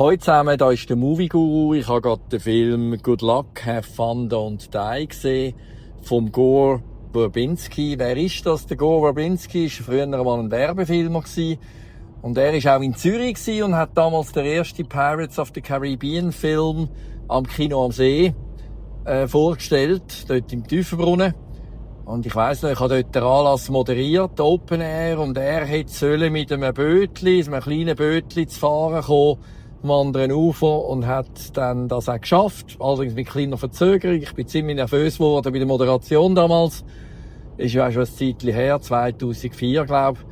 Hallo zusammen, da ist der Movie Guru. Ich habe gerade den Film Good Luck, Have Fun, Don't Die gesehen vom Gore Verbinski. Wer ist das? Der Gore Verbinski war früher mal ein Werbefilmer gewesen. Und er war auch in Zürich gewesen und hat damals den ersten Pirates of the Caribbean Film am Kino am See vorgestellt, dort im Tiefenbrunnen. Und ich weiss noch, ich habe dort den Anlass moderiert, Open Air, und er hätte mit einem Bötli, einem kleinen Bötli zu fahren kommen, am anderen Ufer, und hat dann das auch geschafft. Allerdings mit kleiner Verzögerung. Ich bin ziemlich nervös geworden bei der Moderation damals. Ist ja auch schon ein Zeitchen her, 2004, glaube ich.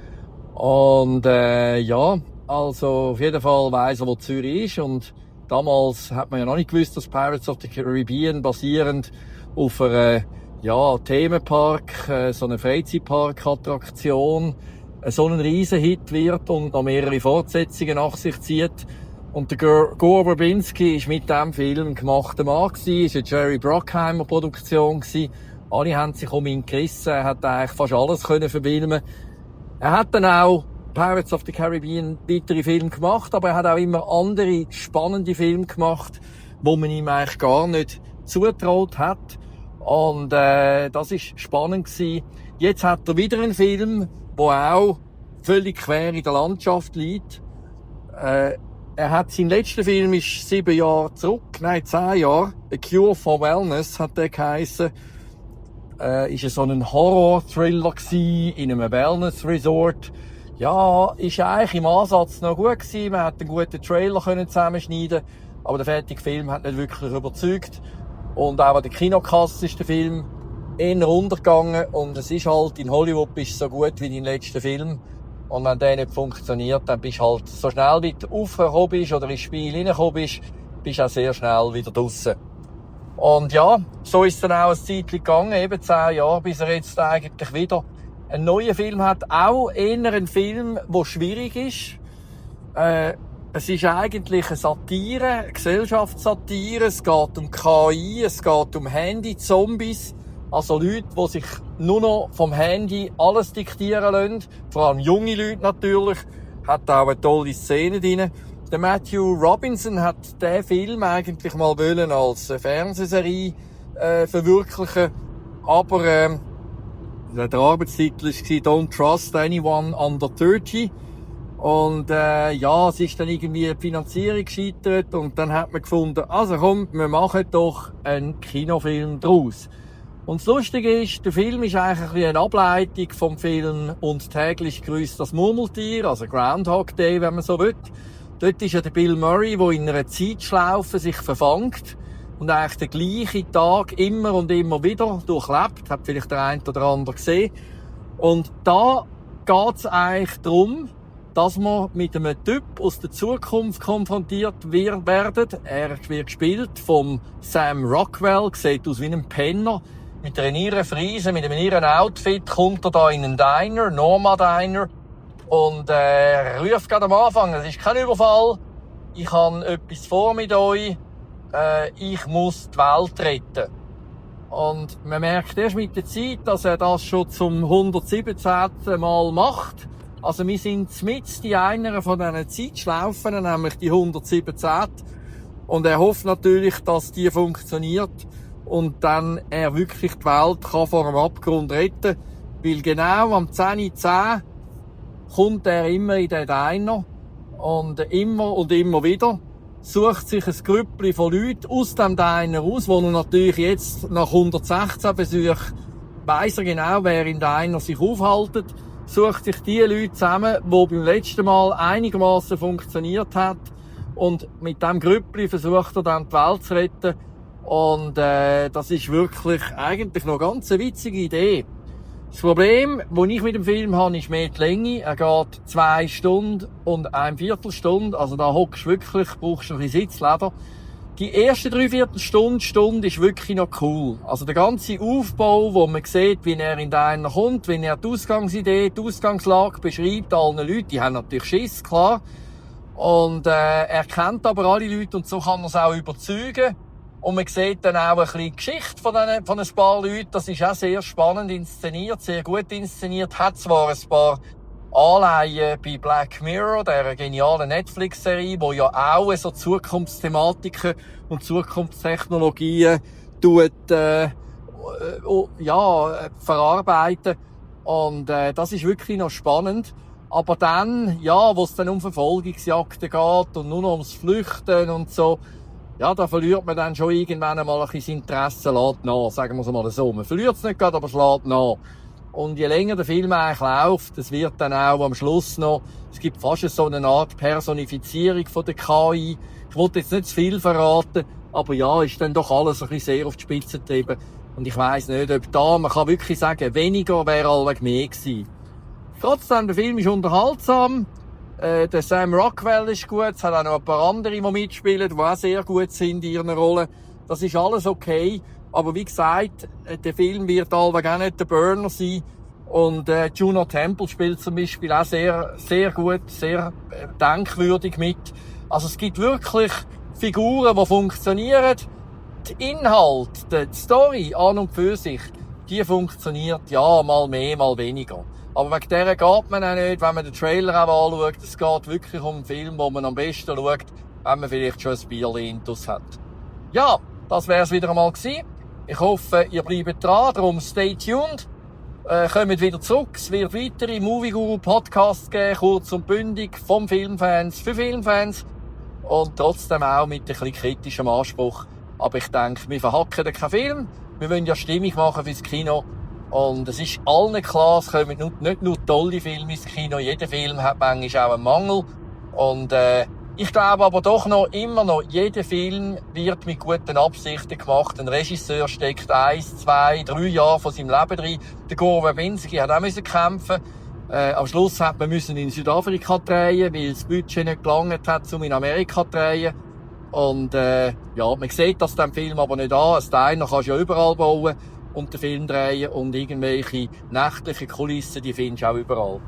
Und ja, also auf jeden Fall weiss er, wo Zürich ist. Und damals hat man ja noch nicht gewusst, dass Pirates of the Caribbean basierend auf einer Themenpark, so eine Freizeitpark-Attraktion, so ein Riesenhit wird und noch mehrere Fortsetzungen nach sich zieht. Und der Gore Verbinski ist mit diesem Film gemachter Mann gewesen, ist eine Jerry Bruckheimer Produktion gewesen. Alle haben sich um ihn gerissen, er hat eigentlich fast alles können verfilmen. Er hat dann auch Pirates of the Caribbean weitere Filme gemacht, aber er hat auch immer andere spannende Filme gemacht, wo man ihm eigentlich gar nicht zutraut hat. Und das ist spannend gewesen. Jetzt hat er wieder einen Film, der auch völlig quer in der Landschaft liegt. Er hat seinen letzten Film ist 10 Jahre. A Cure for Wellness hat der geheissen. Ist so ein Horror-Thriller gewesen, in einem Wellness-Resort. Ja, ist eigentlich im Ansatz noch gut gewesen. Man hat einen guten Trailer können zusammenschneiden, aber der fertige Film hat nicht wirklich überzeugt. Und auch an der Kinokasse ist der Film eher runtergegangen. Und es ist halt, in Hollywood bist du so gut wie dein letzter Film. Und wenn der nicht funktioniert, dann bist du halt so schnell wie du aufgekommen bist oder ins Spiel reingekommen bist du auch sehr schnell wieder draussen. Und ja, so ist es dann auch ein Zeitchen gegangen, eben 10 Jahre, bis er jetzt eigentlich wieder einen neuen Film hat. Auch eher ein Film, der schwierig ist. Es ist eigentlich eine Satire, eine Gesellschaftssatire. Es geht um KI, es geht um Handy-Zombies. Also Leute, die sich nur noch vom Handy alles diktieren lassen. Vor allem junge Leute natürlich. Hat auch eine tolle Szene drin. Der Matthew Robinson hat diesen Film eigentlich mal wollen als Fernsehserie verwirklichen. Aber der Arbeitstitel war Don't Trust Anyone Under 30. Und es ist dann irgendwie die Finanzierung gescheitert. Und dann hat man gefunden, also komm, wir machen doch einen Kinofilm draus. Und das Lustige ist, der Film ist eigentlich eine Ableitung vom Film «Und täglich grüßt das Murmeltier», also Groundhog Day, wenn man so will. Dort ist ja der Bill Murray, der in einer Zeitschlaufe sich verfangt und eigentlich den gleichen Tag immer und immer wieder durchlebt. Hat vielleicht der eine oder andere gesehen. Und da geht es eigentlich darum, dass wir mit einem Typ aus der Zukunft konfrontiert werden. Er wird gespielt vom Sam Rockwell, sieht aus wie ein Penner. Mit einer Nierenfriese, mit einem Nierenoutfit kommt er da in einen Diner, Norma Diner, und ruft gerade am Anfang, es ist kein Überfall, ich habe etwas vor mit euch, ich muss die Welt retten. Und man merkt erst mit der Zeit, dass er das schon zum 117. Mal macht. Also wir sind mitten in einer von diesen Zeitschlaufen, nämlich die 117. Und er hofft natürlich, dass die funktioniert und dann er wirklich die Welt kann vor dem Abgrund retten. Weil genau am 10:10 kommt er immer in den Diner und immer wieder sucht sich ein Grüppli von Leuten aus dem Diner aus, wo er natürlich jetzt nach 116 Besuchen weiss er genau, wer im Diner sich aufhaltet, sucht sich die Leute zusammen, die beim letzten Mal einigermaßen funktioniert hat, und mit dem Grüppli versucht er dann die Welt zu retten. Und das ist wirklich eigentlich noch ganz eine witzige Idee. Das Problem, das ich mit dem Film habe, ist mehr die Länge. Er geht 2 Stunden und 1/4 Also da hockst du wirklich, brauchst du ein bisschen Sitzleder. Die erste 3/4 Stunde ist wirklich noch cool. Also der ganze Aufbau, wo man sieht, wie er in den Diner kommt, wie er die Ausgangsidee, die Ausgangslage beschreibt, allen Leuten, die haben natürlich Schiss, klar. Und er kennt aber alle Leute und so kann er es auch überzeugen. Und man sieht dann auch ein bisschen die Geschichte von ein paar Leuten. Das ist auch sehr spannend inszeniert, sehr gut inszeniert. Hat zwar ein paar Anleihen bei Black Mirror, der genialen Netflix-Serie, wo ja auch so Zukunftsthematiken und Zukunftstechnologien verarbeiten. Und das ist wirklich noch spannend. Aber dann, ja, wo es dann um Verfolgungsjagden geht und nur noch ums Flüchten und so, ja, da verliert man dann schon irgendwann einmal ein bisschen das Interesse, lässt nach, sagen wir es mal so. Man verliert es nicht gerade, aber es lässt nach. Und je länger der Film eigentlich läuft, es wird dann auch am Schluss noch, es gibt fast so eine Art Personifizierung von der KI. Ich wollte jetzt nicht zu viel verraten, aber ja, ist dann doch alles ein bisschen sehr auf die Spitze getrieben. Und ich weiss nicht, ob da, man kann wirklich sagen, weniger wäre allweg mehr gewesen. Trotzdem, der Film ist unterhaltsam. Der Sam Rockwell ist gut. Es hat auch noch ein paar andere, die mitspielen, die auch sehr gut sind in ihren Rollen. Das ist alles okay. Aber wie gesagt, der Film wird allweg auch nicht der Burner sein. Und Juno Temple spielt zum Beispiel auch sehr, sehr gut, sehr denkwürdig mit. Also es gibt wirklich Figuren, die funktionieren. Der Inhalt, die Story an und für sich, die funktioniert ja mal mehr, mal weniger. Aber wegen der geht man auch nicht, wenn man den Trailer auch anschaut. Es geht wirklich um einen Film, wo man am besten schaut, wenn man vielleicht schon ein Bierchen intus hat. Ja, das wär's wieder einmal gewesen. Ich hoffe, ihr bleibt dran, darum stay tuned. Kommt wieder zurück. Es wird weitere Movie Guru Podcasts geben, kurz und bündig, vom Filmfans für Filmfans. Und trotzdem auch mit ein bisschen kritischem Anspruch. Aber ich denke, wir verhacken da keinen Film. Wir wollen ja Stimmung machen fürs Kino. Und es ist allen klar, es kommen nicht nur tolle Filme ins Kino. Jeder Film hat manchmal auch einen Mangel. Und ich glaube aber doch noch, immer noch, jeder Film wird mit guten Absichten gemacht. Ein Regisseur steckt 1, 2, 3 Jahre von seinem Leben rein. Der Gore Verbinski hat auch kämpfen. Am Schluss hat man in Südafrika drehen, weil das Budget nicht gelangt hat, um in Amerika zu drehen. Und ja, man sieht das dem Film aber nicht an. Ein Teil kannst du ja überall bauen und den Film drehen und irgendwelche nächtlichen Kulissen, die findest du auch überall.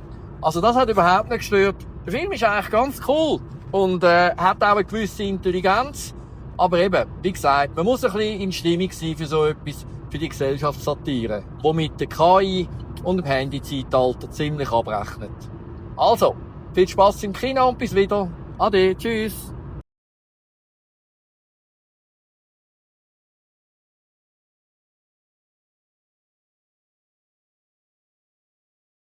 Also das hat überhaupt nicht gestört. Der Film ist eigentlich ganz cool und hat auch eine gewisse Intelligenz. Aber eben, wie gesagt, man muss ein bisschen in Stimmung sein für so etwas, für die Gesellschaftssatire, die mit der KI und dem Handy-Zeitalter ziemlich abrechnet. Also, viel Spass im Kino und bis wieder. Ade, tschüss.